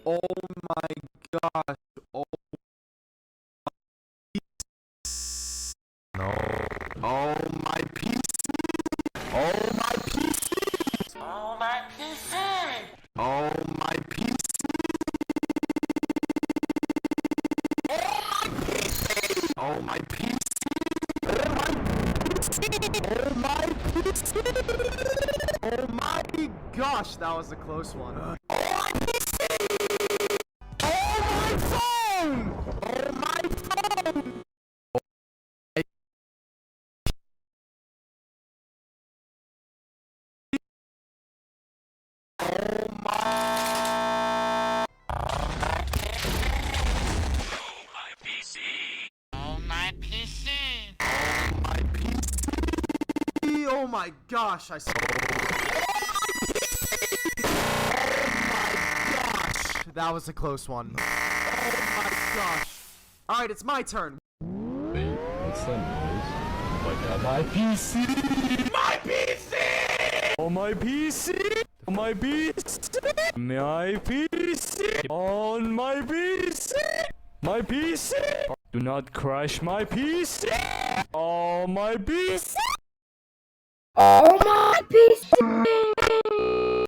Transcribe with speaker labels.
Speaker 1: Oh my gosh. Oh no. Oh my PC. Oh my PC.
Speaker 2: Oh my PC!
Speaker 1: Oh my PC. Oh my PC. Oh my PC. Oh my gosh, that was a close one. Oh my PC. Oh my phone. Oh my phone. Oh my.
Speaker 2: Oh my PC!
Speaker 1: My PC. Oh my gosh, I saw. That was a close one. Oh my gosh. Alright, it's my turn.
Speaker 3: Wait, what's that noise? Like, my PC!
Speaker 1: My PC!
Speaker 3: Oh, my PC! Oh, my PC! My PC! On my PC! My PC! Do not crash my PC! Oh, my PC!
Speaker 4: Oh my piece.